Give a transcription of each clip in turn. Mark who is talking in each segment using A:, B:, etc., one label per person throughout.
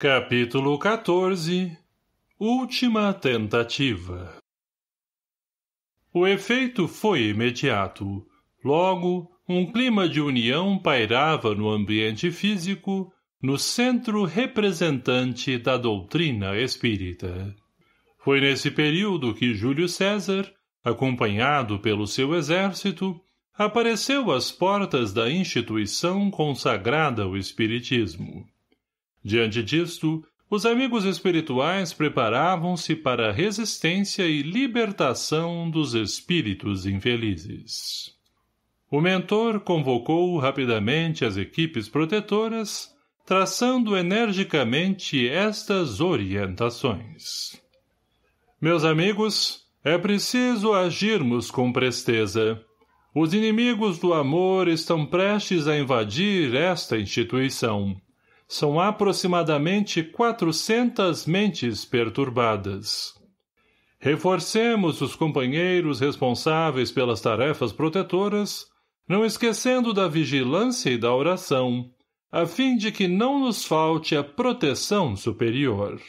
A: Capítulo 14. Última tentativa. O efeito foi imediato. Logo, um clima de união pairava no ambiente físico, no centro representante da doutrina espírita. Foi nesse período que Júlio César, acompanhado pelo seu exército, apareceu às portas da instituição consagrada ao espiritismo. Diante disto, os amigos espirituais preparavam-se para a resistência e libertação dos espíritos infelizes. O mentor convocou rapidamente as equipes protetoras, traçando energicamente estas orientações. Meus amigos, é preciso agirmos com presteza. Os inimigos do amor estão prestes a invadir esta instituição. São aproximadamente 400 mentes perturbadas. Reforcemos os companheiros responsáveis pelas tarefas protetoras, não esquecendo da vigilância e da oração, a fim de que não nos falte a proteção superior.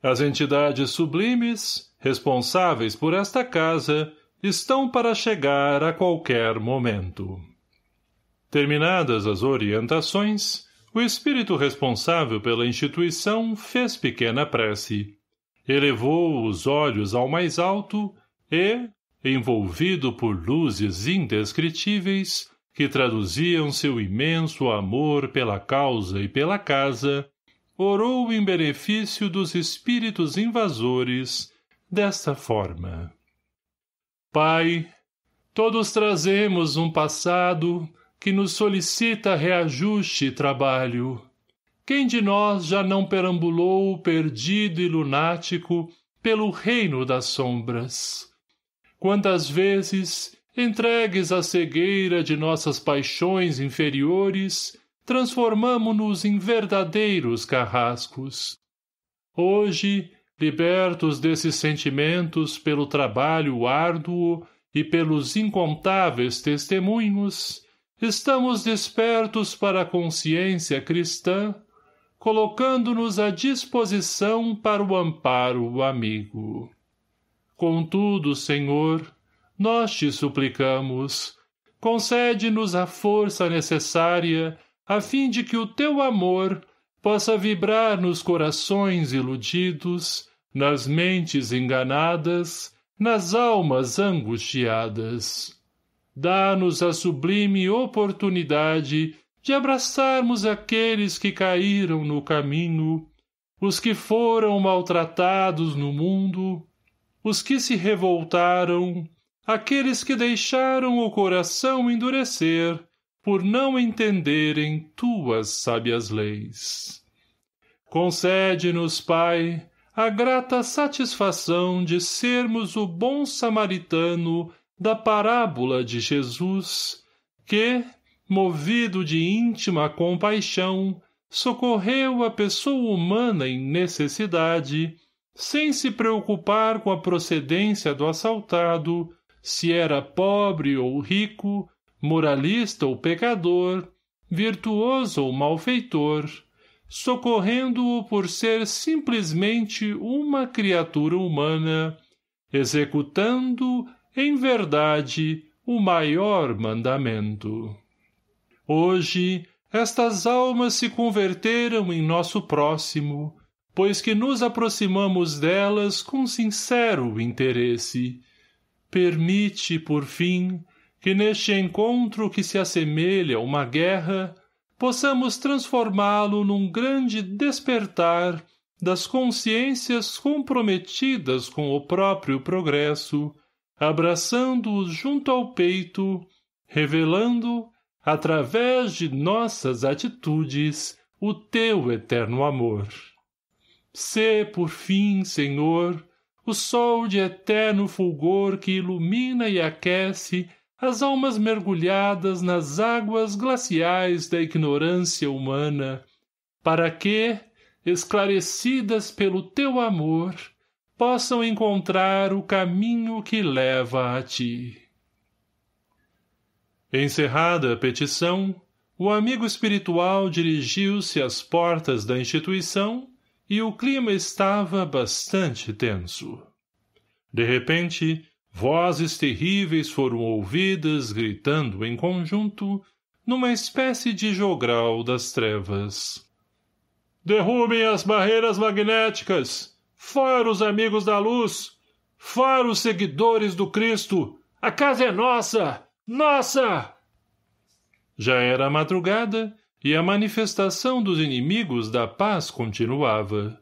A: As entidades sublimes, responsáveis por esta casa, estão para chegar a qualquer momento. Terminadas as orientações, o espírito responsável pela instituição fez pequena prece. Elevou os olhos ao mais alto e, envolvido por luzes indescritíveis, que traduziam seu imenso amor pela causa e pela casa, orou em benefício dos espíritos invasores desta forma. Pai, todos trazemos um passado que nos solicita reajuste e trabalho. Quem de nós já não perambulou perdido e lunático pelo reino das sombras? Quantas vezes, entregues à cegueira de nossas paixões inferiores, transformamo-nos em verdadeiros carrascos. Hoje, libertos desses sentimentos pelo trabalho árduo e pelos incontáveis testemunhos, estamos despertos para a consciência cristã, colocando-nos à disposição para o amparo amigo. Contudo, Senhor, nós te suplicamos, concede-nos a força necessária a fim de que o teu amor possa vibrar nos corações iludidos, nas mentes enganadas, nas almas angustiadas. Dá-nos a sublime oportunidade de abraçarmos aqueles que caíram no caminho, os que foram maltratados no mundo, os que se revoltaram, aqueles que deixaram o coração endurecer por não entenderem tuas sábias leis. Concede-nos, Pai, a grata satisfação de sermos o bom samaritano da parábola de Jesus, que, movido de íntima compaixão, socorreu a pessoa humana em necessidade, sem se preocupar com a procedência do assaltado, se era pobre ou rico, moralista ou pecador, virtuoso ou malfeitor, socorrendo-o por ser simplesmente uma criatura humana, executando em verdade, o maior mandamento. Hoje, estas almas se converteram em nosso próximo, pois que nos aproximamos delas com sincero interesse. Permite, por fim, que neste encontro que se assemelha a uma guerra, possamos transformá-lo num grande despertar das consciências comprometidas com o próprio progresso, abraçando-os junto ao peito, revelando, através de nossas atitudes, o teu eterno amor. Sê, por fim, Senhor, o sol de eterno fulgor que ilumina e aquece as almas mergulhadas nas águas glaciais da ignorância humana, para que, esclarecidas pelo teu amor, possam encontrar o caminho que leva a ti. Encerrada a petição, o amigo espiritual dirigiu-se às portas da instituição e o clima estava bastante tenso. De repente, vozes terríveis foram ouvidas gritando em conjunto, numa espécie de jogral das trevas. Derrubem as barreiras magnéticas! Fora os amigos da luz! Fora os seguidores do Cristo! A casa é nossa! Nossa! Já era madrugada e a manifestação dos inimigos da paz continuava.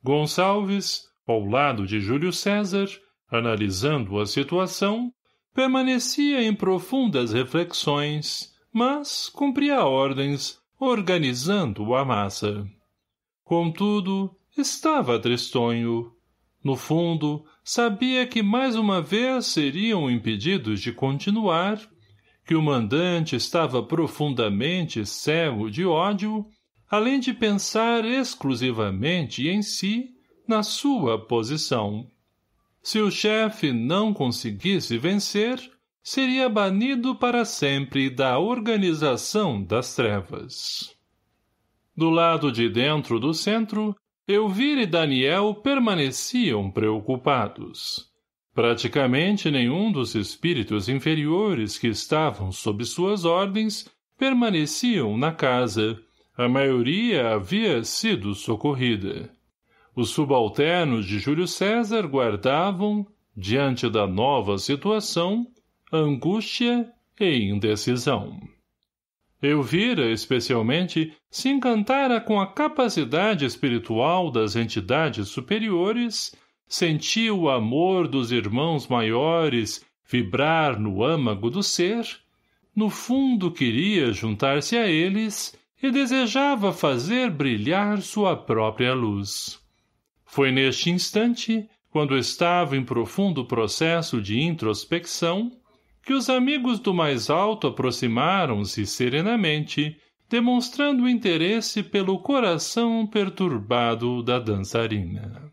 A: Gonçalves, ao lado de Júlio César, analisando a situação, permanecia em profundas reflexões, mas cumpria ordens, organizando a massa. Contudo, estava tristonho. No fundo, sabia que mais uma vez seriam impedidos de continuar, que o mandante estava profundamente cego de ódio, além de pensar exclusivamente em si, na sua posição. Se o chefe não conseguisse vencer, seria banido para sempre da organização das trevas. Do lado de dentro do centro, Elvira e Daniel permaneciam preocupados. Praticamente nenhum dos espíritos inferiores que estavam sob suas ordens permaneciam na casa. A maioria havia sido socorrida. Os subalternos de Júlio César guardavam, diante da nova situação, angústia e indecisão. Elvira, especialmente, se encantara com a capacidade espiritual das entidades superiores, sentia o amor dos irmãos maiores vibrar no âmago do ser, no fundo queria juntar-se a eles e desejava fazer brilhar sua própria luz. Foi neste instante, quando estava em profundo processo de introspecção, que os amigos do mais alto aproximaram-se serenamente, demonstrando interesse pelo coração perturbado da dançarina.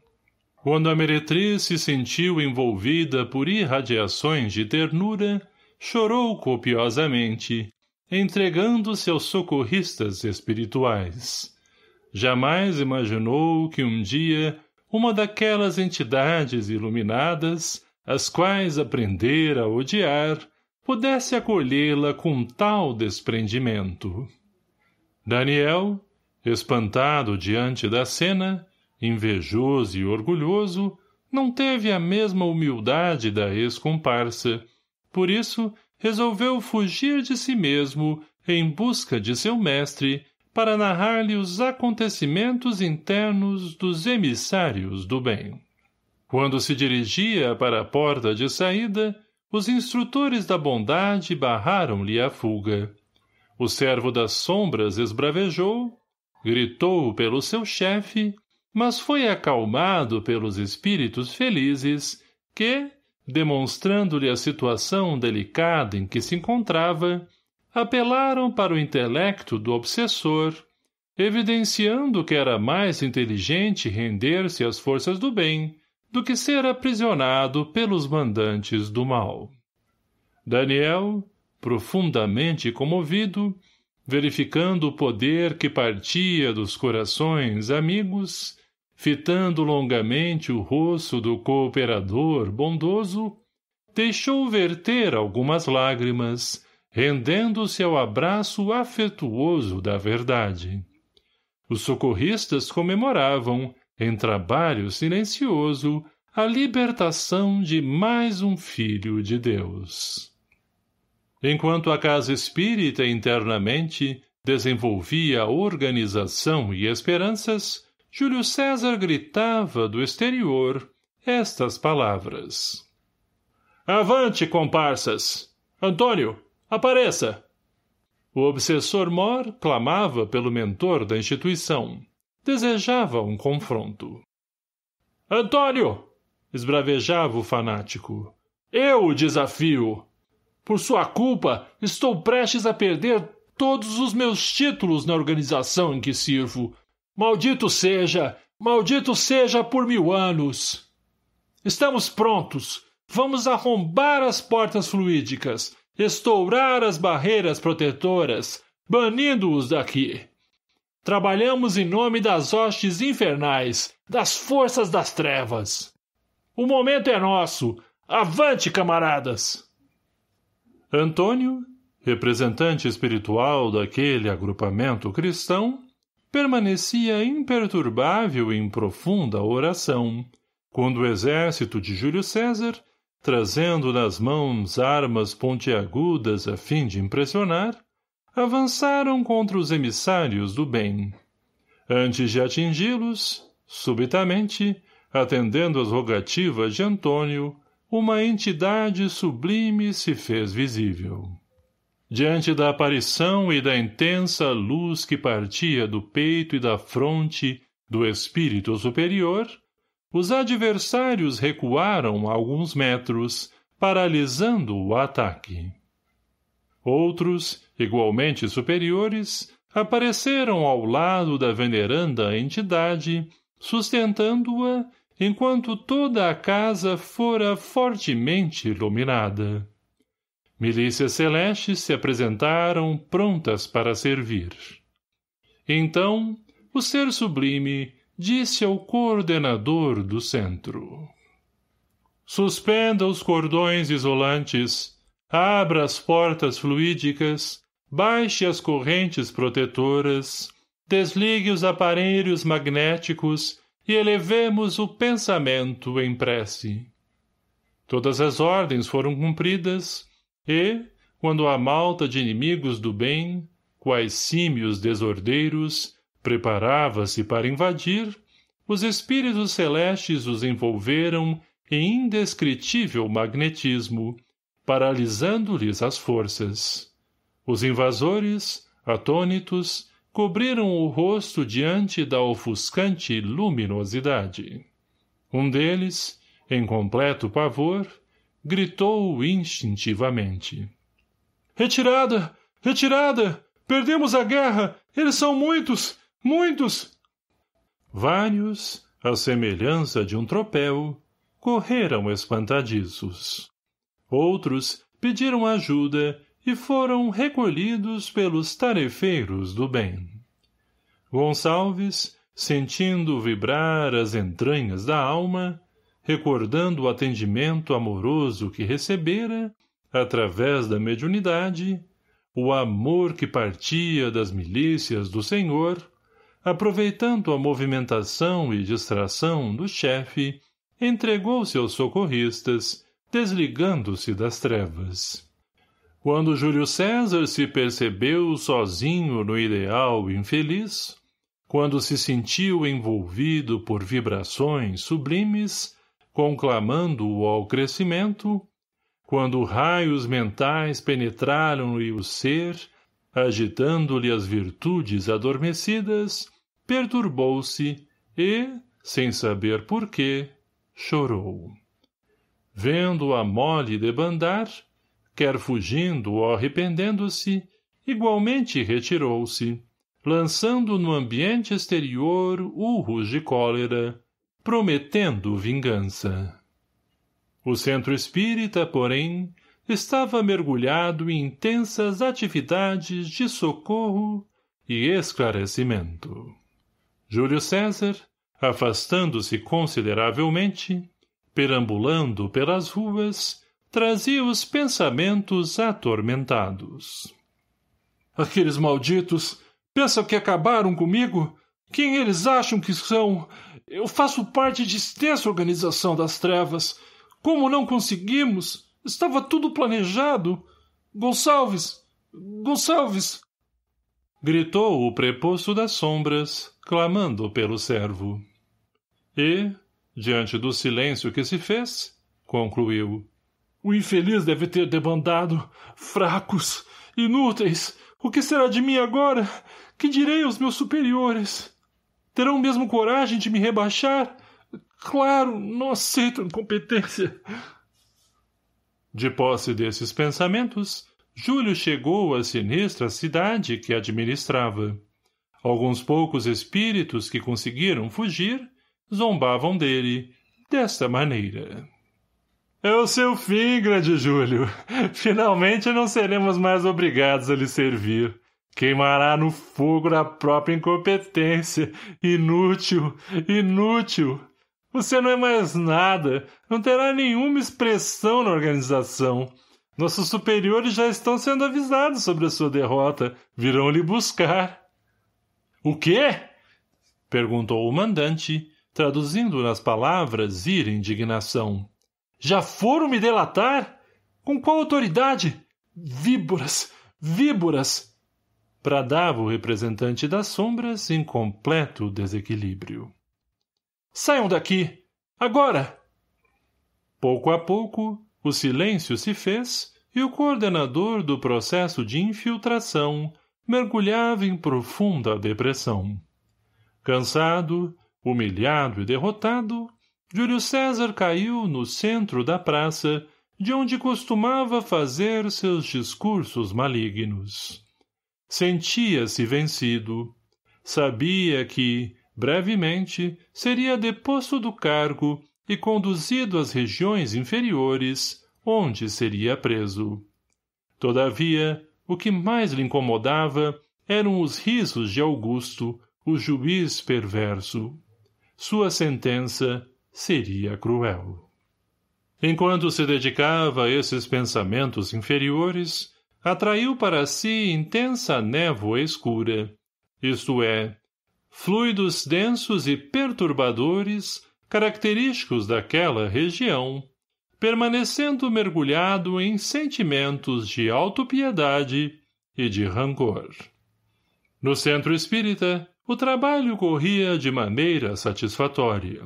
A: Quando a meretriz se sentiu envolvida por irradiações de ternura, chorou copiosamente, entregando-se aos socorristas espirituais. Jamais imaginou que um dia uma daquelas entidades iluminadas, as quais aprendera a odiar, pudesse acolhê-la com tal desprendimento. Daniel, espantado diante da cena, invejoso e orgulhoso, não teve a mesma humildade da ex-comparsa. Por isso, resolveu fugir de si mesmo em busca de seu mestre para narrar-lhe os acontecimentos internos dos emissários do bem. Quando se dirigia para a porta de saída, os instrutores da bondade barraram-lhe a fuga. O servo das sombras esbravejou, gritou pelo seu chefe, mas foi acalmado pelos espíritos felizes que, demonstrando-lhe a situação delicada em que se encontrava, apelaram para o intelecto do obsessor, evidenciando que era mais inteligente render-se às forças do bem do que ser aprisionado pelos mandantes do mal. Daniel, profundamente comovido, verificando o poder que partia dos corações amigos, fitando longamente o rosto do cooperador bondoso, deixou verter algumas lágrimas, rendendo-se ao abraço afetuoso da verdade. Os socorristas comemoravam, em trabalho silencioso, a libertação de mais um filho de Deus. Enquanto a casa espírita internamente desenvolvia organização e esperanças, Júlio César gritava do exterior estas palavras. Avante, comparsas! Antônio, apareça! O obsessor-mor clamava pelo mentor da instituição. Desejava um confronto. Antônio! Esbravejava o fanático. Eu o desafio! Por sua culpa, estou prestes a perder todos os meus títulos na organização em que sirvo. Maldito seja por 1000 anos! Estamos prontos. Vamos arrombar as portas fluídicas, estourar as barreiras protetoras, banindo-os daqui. Trabalhamos em nome das hostes infernais, das forças das trevas. O momento é nosso. Avante, camaradas! Antônio, representante espiritual daquele agrupamento cristão, permanecia imperturbável em profunda oração, quando o exército de Júlio César, trazendo nas mãos armas pontiagudas a fim de impressionar, avançaram contra os emissários do bem. Antes de atingi-los, subitamente, atendendo às rogativas de Antônio, uma entidade sublime se fez visível. Diante da aparição e da intensa luz que partia do peito e da fronte do espírito superior, os adversários recuaram alguns metros, paralisando o ataque. Outros, igualmente superiores, apareceram ao lado da veneranda entidade, sustentando-a, enquanto toda a casa fora fortemente iluminada. Milícias celestes se apresentaram prontas para servir. Então, o ser sublime disse ao coordenador do centro: suspenda os cordões isolantes, abra as portas fluídicas, baixe as correntes protetoras, desligue os aparelhos magnéticos e elevemos o pensamento em prece. Todas as ordens foram cumpridas e, quando a malta de inimigos do bem, quais símios desordeiros, preparava-se para invadir, os espíritos celestes os envolveram em indescritível magnetismo, paralisando-lhes as forças. Os invasores, atônitos, cobriram o rosto diante da ofuscante luminosidade. Um deles, em completo pavor, gritou instintivamente: retirada! Retirada! Perdemos a guerra! Eles são muitos! Muitos! Vários, à semelhança de um tropel, correram espantadiços. Outros pediram ajuda e foram recolhidos pelos tarefeiros do bem. Gonçalves, sentindo vibrar as entranhas da alma, recordando o atendimento amoroso que recebera, através da mediunidade, o amor que partia das milícias do Senhor, aproveitando a movimentação e distração do chefe, entregou-se aos socorristas, desligando-se das trevas. Quando Júlio César se percebeu sozinho no ideal infeliz, quando se sentiu envolvido por vibrações sublimes, conclamando-o ao crescimento, quando raios mentais penetraram-lhe o ser, agitando-lhe as virtudes adormecidas, perturbou-se e, sem saber porquê, chorou. Vendo a mole debandar, quer fugindo ou arrependendo-se, igualmente retirou-se, lançando no ambiente exterior urros de cólera, prometendo vingança. O centro espírita, porém, estava mergulhado em intensas atividades de socorro e esclarecimento. Júlio César, afastando-se consideravelmente, perambulando pelas ruas, trazia os pensamentos atormentados. Aqueles malditos pensam que acabaram comigo? Quem eles acham que são? Eu faço parte de extensa organização das trevas. Como não conseguimos? Estava tudo planejado. Gonçalves! Gonçalves! Gritou o preposto das sombras, clamando pelo servo. E, diante do silêncio que se fez, concluiu: o infeliz deve ter debandado. Fracos, inúteis. O que será de mim agora? Que direi aos meus superiores? Terão mesmo coragem de me rebaixar? Claro, não aceito incompetência. De posse desses pensamentos, Júlio chegou à sinistra cidade que administrava. Alguns poucos espíritos que conseguiram fugir zombavam dele desta maneira: é o seu fim, grande Júlio. Finalmente não seremos mais obrigados a lhe servir. Queimará no fogo da própria incompetência. Inútil, inútil. Você não é mais nada, não terá nenhuma expressão na organização. Nossos superiores já estão sendo avisados sobre a sua derrota. Virão lhe buscar. O quê? Perguntou o mandante, traduzindo nas palavras ira e indignação. Já foram me delatar? Com qual autoridade? Víboras! Víboras! Bradava o representante das sombras em completo desequilíbrio. Saiam daqui! Agora! Pouco a pouco, o silêncio se fez e o coordenador do processo de infiltração mergulhava em profunda depressão. Cansado, humilhado e derrotado, Júlio César caiu no centro da praça, de onde costumava fazer seus discursos malignos. Sentia-se vencido. Sabia que, brevemente, seria deposto do cargo e conduzido às regiões inferiores, onde seria preso. Todavia, o que mais lhe incomodava eram os risos de Augusto, o juiz perverso. Sua sentença seria cruel. Enquanto se dedicava a esses pensamentos inferiores, atraiu para si intensa névoa escura, isto é, fluidos densos e perturbadores característicos daquela região, permanecendo mergulhado em sentimentos de autopiedade e de rancor. No centro espírita, o trabalho corria de maneira satisfatória.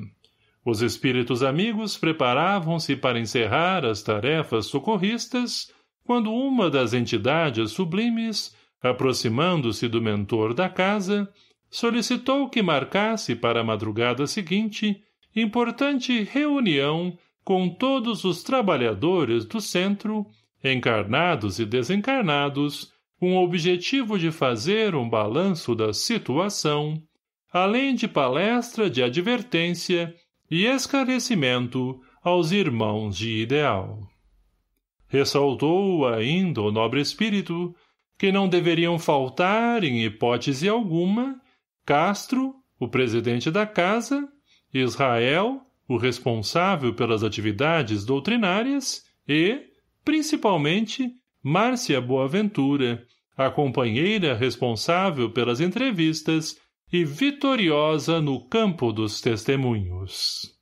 A: Os espíritos amigos preparavam-se para encerrar as tarefas socorristas, quando uma das entidades sublimes, aproximando-se do mentor da casa, solicitou que marcasse para a madrugada seguinte importante reunião com todos os trabalhadores do centro, encarnados e desencarnados, com o objetivo de fazer um balanço da situação, além de palestra de advertência e esclarecimento aos irmãos de ideal. Ressaltou ainda o nobre espírito que não deveriam faltar, em hipótese alguma, Castro, o presidente da casa, Israel, o responsável pelas atividades doutrinárias, e, principalmente, Márcia Boaventura, a companheira responsável pelas entrevistas e vitoriosa no campo dos testemunhos.